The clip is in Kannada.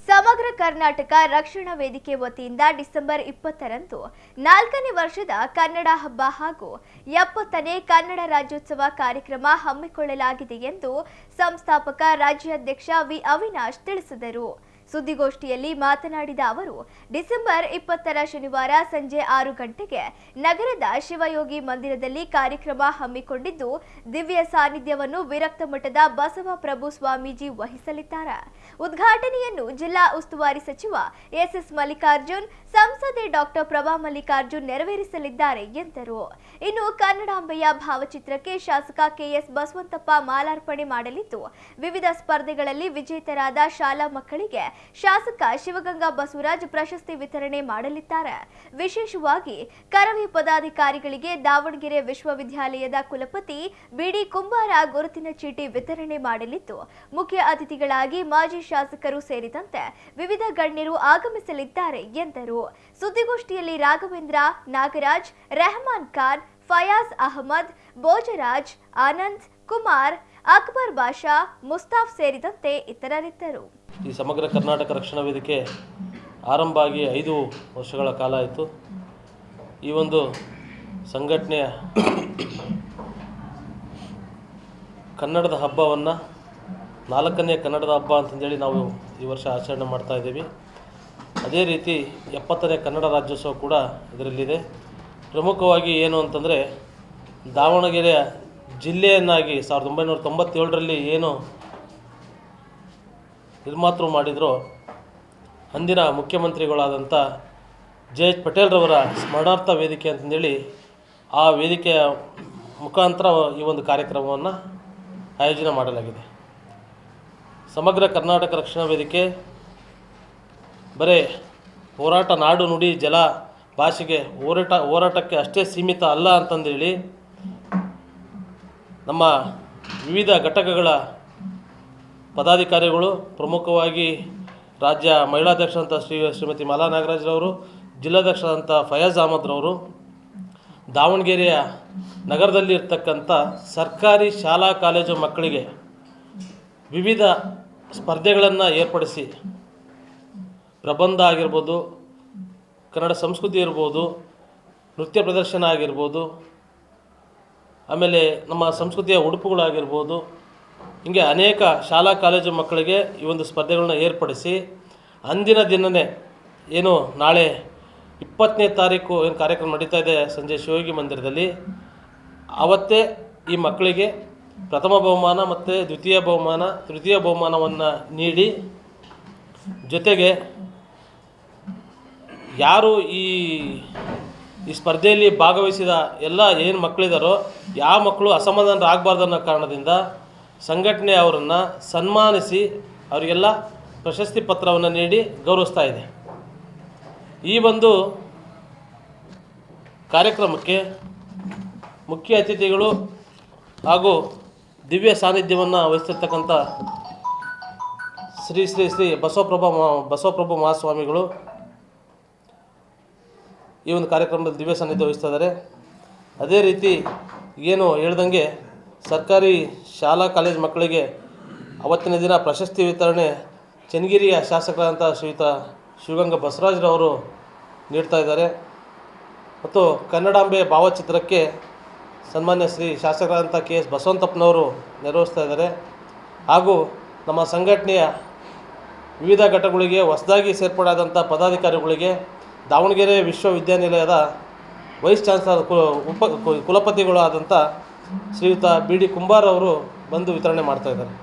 ಸಮಗ್ರ ಕರ್ನಾಟಕ ರಕ್ಷಣಾ ವೇದಿಕೆ ವತಿಯಿಂದ ಡಿಸೆಂಬರ್ 20ರಂದು 4ನೇ ವರ್ಷದ ಕನ್ನಡ ಹಬ್ಬ ಹಾಗೂ 70ನೇ ಕನ್ನಡ ರಾಜ್ಯೋತ್ಸವ ಕಾರ್ಯಕ್ರಮ ಹಮ್ಮಿಕೊಳ್ಳಲಾಗಿದೆ ಎಂದು ಸಂಸ್ಥಾಪಕ ರಾಜ್ಯಾಧ್ಯಕ್ಷ ವಿ ಅವಿನಾಶ್ ತಿಳಿಸಿದರು. ಸುದ್ದಿಗೋಷ್ಠಿಯಲ್ಲಿ ಮಾತನಾಡಿದ ಅವರು, ಡಿಸೆಂಬರ್ 20ರ ಶನಿವಾರ ಸಂಜೆ 6 ಗಂಟೆಗೆ ನಗರದ ಶಿವಯೋಗಿ ಮಂದಿರದಲ್ಲಿ ಕಾರ್ಯಕ್ರಮ ಹಮ್ಮಿಕೊಂಡಿದ್ದು, ದಿವ್ಯ ಸಾನ್ನಿಧ್ಯವನ್ನು ವಿರಕ್ತ ಮಠದ ಬಸವಪ್ರಭು ಸ್ವಾಮೀಜಿ ವಹಿಸಲಿದ್ದಾರೆ. ಉದ್ಘಾಟನೆಯನ್ನು ಜಿಲ್ಲಾ ಉಸ್ತುವಾರಿ ಸಚಿವ ಎಸ್ ಮಲ್ಲಿಕಾರ್ಜುನ್, ಸಂಸದೆ ಡಾಕ್ಟರ್ ಪ್ರಭಾ ಮಲ್ಲಿಕಾರ್ಜುನ್ ನೆರವೇರಿಸಲಿದ್ದಾರೆ ಎಂದರು. ಇನ್ನು ಕನ್ನಡಾಂಬೆಯ ಭಾವಚಿತ್ರಕ್ಕೆ ಶಾಸಕ ಕೆಎಸ್ ಬಸವಂತಪ್ಪ ಮಾಲಾರ್ಪಣೆ ಮಾಡಲಿದ್ದು, ವಿವಿಧ ಸ್ಪರ್ಧೆಗಳಲ್ಲಿ ವಿಜೇತರಾದ ಶಾಲಾ ಮಕ್ಕಳಿಗೆ ಶಾಸಕ ಶಿವಗಂಗಾ ಬಸವರಾಜ್ ಪ್ರಶಸ್ತಿ ವಿತರಣೆ ಮಾಡಲಿದ್ದಾರೆ. ವಿಶೇಷವಾಗಿ ಕರವೇ ಪದಾಧಿಕಾರಿಗಳಿಗೆ ದಾವಣಗೆರೆ ವಿಶ್ವವಿದ್ಯಾಲಯದ ಕುಲಪತಿ ಬಿಡಿ ಕುಂಬಾರ ಗುರುತಿನ ಚೀಟಿ ವಿತರಣೆ ಮಾಡಲಿದ್ದು, ಮುಖ್ಯ ಅತಿಥಿಗಳಾಗಿ ಮಾಜಿ ಶಾಸಕರು ಸೇರಿದಂತೆ ವಿವಿಧ ಗಣ್ಯರು ಆಗಮಿಸಲಿದ್ದಾರೆ ಎಂದರು. ಸುದ್ದಿಗೋಷ್ಠಿಯಲ್ಲಿ ರಾಘವೇಂದ್ರ, ನಾಗರಾಜ್, ರೆಹಮಾನ್ ಖಾನ್, ಫಯಾಜ್ ಅಹಮದ್, ಭೋಜರಾಜ್, ಆನಂದ್ ಕುಮಾರ್, ಅಕ್ಬರ್ ಬಾಷಾ, ಮುಸ್ತಾಫ್ ಸೇರಿದಂತೆ ಇತರರಿದ್ದರು. ಈ ಸಮಗ್ರ ಕರ್ನಾಟಕ ರಕ್ಷಣಾ ವೇದಿಕೆ ಆರಂಭ ಆಗಿ 5 ವರ್ಷಗಳ ಕಾಲ ಆಯಿತು. ಈ ಒಂದು ಸಂಘಟನೆಯ ಕನ್ನಡದ ಹಬ್ಬವನ್ನು 4ನೇ ಕನ್ನಡದ ಹಬ್ಬ ಅಂತಂದೇಳಿ ನಾವು ಈ ವರ್ಷ ಆಚರಣೆ ಮಾಡ್ತಾ ಇದ್ದೀವಿ. ಅದೇ ರೀತಿ 70ನೇ ಕನ್ನಡ ರಾಜ್ಯೋತ್ಸವ ಕೂಡ ಇದರಲ್ಲಿದೆ. ಪ್ರಮುಖವಾಗಿ ಏನು ಅಂತಂದರೆ, ದಾವಣಗೆರೆಯ ಜಿಲ್ಲೆಯನ್ನಾಗಿ 1997ರಲ್ಲಿ ಏನು ನಿರ್ಮಾತೃ ಮಾಡಿದ್ರು, ಅಂದಿನ ಮುಖ್ಯಮಂತ್ರಿಗಳಾದಂಥ ಜೆ.ಎಚ್. ಪಟೇಲ್ರವರ ಸ್ಮರಣಾರ್ಥ ವೇದಿಕೆ ಅಂತಂದೇಳಿ ಆ ವೇದಿಕೆಯ ಮುಖಾಂತರ ಈ ಒಂದು ಕಾರ್ಯಕ್ರಮವನ್ನು ಆಯೋಜನೆ ಮಾಡಲಾಗಿದೆ. ಸಮಗ್ರ ಕರ್ನಾಟಕ ರಕ್ಷಣಾ ವೇದಿಕೆ ಬರೀ ಹೋರಾಟ, ನಾಡು ನುಡಿ ಜಲ ಭಾಷೆಗೆ ಹೋರಾಟಕ್ಕೆ ಅಷ್ಟೇ ಸೀಮಿತ ಅಲ್ಲ ಅಂತಂದೇಳಿ ನಮ್ಮ ವಿವಿಧ ಘಟಕಗಳ ಪದಾಧಿಕಾರಿಗಳು, ಪ್ರಮುಖವಾಗಿ ರಾಜ್ಯ ಮಹಿಳಾಧ್ಯಕ್ಷರಂಥ ಶ್ರೀಮತಿ ಮಾಲಾ ನಾಗರಾಜ್ರವರು, ಜಿಲ್ಲಾಧ್ಯಕ್ಷರಾದಂಥ ಫಯಾಜ್ ಅಹಮದ್ರವರು, ದಾವಣಗೆರೆಯ ನಗರದಲ್ಲಿ ಇರ್ತಕ್ಕಂಥ ಸರ್ಕಾರಿ ಶಾಲಾ ಕಾಲೇಜು ಮಕ್ಕಳಿಗೆ ವಿವಿಧ ಸ್ಪರ್ಧೆಗಳನ್ನು ಏರ್ಪಡಿಸಿ, ಪ್ರಬಂಧ ಆಗಿರ್ಬೋದು, ಕನ್ನಡ ಸಂಸ್ಕೃತಿ ಇರ್ಬೋದು, ನೃತ್ಯ ಪ್ರದರ್ಶನ ಆಗಿರ್ಬೋದು, ಆಮೇಲೆ ನಮ್ಮ ಸಂಸ್ಕೃತಿಯ ಉಡುಪುಗಳಾಗಿರ್ಬೋದು, ಹೀಗೆ ಅನೇಕ ಶಾಲಾ ಕಾಲೇಜು ಮಕ್ಕಳಿಗೆ ಈ ಒಂದು ಸ್ಪರ್ಧೆಗಳನ್ನ ಏರ್ಪಡಿಸಿ, ಅಂದಿನ ದಿನವೇ ಏನು ನಾಳೆ 20ನೇ ತಾರೀಕು ಏನು ಕಾರ್ಯಕ್ರಮ ನಡೀತಾ ಇದೆ ಸಂಜೆ ಶಿವಯೋಗಿ ಮಂದಿರದಲ್ಲಿ, ಆವತ್ತೇ ಈ ಮಕ್ಕಳಿಗೆ ಪ್ರಥಮ ಬಹುಮಾನ ಮತ್ತು ದ್ವಿತೀಯ ಬಹುಮಾನ, ತೃತೀಯ ಬಹುಮಾನವನ್ನು ನೀಡಿ, ಜೊತೆಗೆ ಯಾರು ಈ ಸ್ಪರ್ಧೆಯಲ್ಲಿ ಭಾಗವಹಿಸಿದ ಎಲ್ಲ ಏನು ಮಕ್ಕಳಿದಾರೋ ಯಾವ ಮಕ್ಕಳು ಅಸಮಾಧಾನರಾಗಬಾರ್ದು ಅನ್ನೋ ಕಾರಣದಿಂದ ಸಂಘಟನೆ ಅವರನ್ನು ಸನ್ಮಾನಿಸಿ ಅವರಿಗೆಲ್ಲ ಪ್ರಶಸ್ತಿ ಪತ್ರವನ್ನು ನೀಡಿ ಗೌರವಿಸ್ತಾ ಇದೆ. ಈ ಒಂದು ಕಾರ್ಯಕ್ರಮಕ್ಕೆ ಮುಖ್ಯ ಅತಿಥಿಗಳು ಹಾಗೂ ದಿವ್ಯ ಸಾನ್ನಿಧ್ಯವನ್ನು ವಹಿಸ್ತಿರ್ತಕ್ಕಂಥ ಶ್ರೀ ಶ್ರೀ ಶ್ರೀ ಬಸವಪ್ರಭು ಮಹಾಸ್ವಾಮಿಗಳು ಈ ಒಂದು ಕಾರ್ಯಕ್ರಮದಲ್ಲಿ ದಿವ್ಯ ಸಾನ್ನಿಧ್ಯ ವಹಿಸ್ತಾ ಇದ್ದಾರೆ. ಅದೇ ರೀತಿ ಏನು ಹೇಳ್ದಂಗೆ ಸರ್ಕಾರಿ ಶಾಲಾ ಕಾಲೇಜು ಮಕ್ಕಳಿಗೆ ಅವತ್ತಿನ ದಿನ ಪ್ರಶಸ್ತಿ ವಿತರಣೆ ಚನ್ನಗಿರಿಯ ಶಾಸಕರಾದಂಥ ಶ್ರೀಯುತ ಶಿವಗಂಗಾ ಬಸವರಾಜ್ರವರು ನೀಡ್ತಾ ಇದ್ದಾರೆ. ಮತ್ತು ಕನ್ನಡಾಂಬೆ ಭಾವಚಿತ್ರಕ್ಕೆ ಸನ್ಮಾನ್ಯ ಶ್ರೀ ಶಾಸಕರಾದಂಥ ಕೆ.ಎಸ್. ಬಸವಂತಪ್ಪನವರು ನೆರವೇರಿಸ್ತಾ ಇದ್ದಾರೆ. ಹಾಗೂ ನಮ್ಮ ಸಂಘಟನೆಯ ವಿವಿಧ ಘಟಕಗಳಿಗೆ ಹೊಸದಾಗಿ ಸೇರ್ಪಡೆಯಾದಂಥ ಪದಾಧಿಕಾರಿಗಳಿಗೆ ದಾವಣಗೆರೆ ವಿಶ್ವವಿದ್ಯಾನಿಲಯದ ವೈಸ್ ಚಾನ್ಸಲರ್ ಕುಲಪತಿಗಳು ಆದಂಥ ಶ್ರೀಯುತ ಬಿ ಡಿ ಕುಂಬಾರ್ ಅವರು ಬಂದು ವಿತರಣೆ ಮಾಡ್ತಾಯಿದ್ದಾರೆ.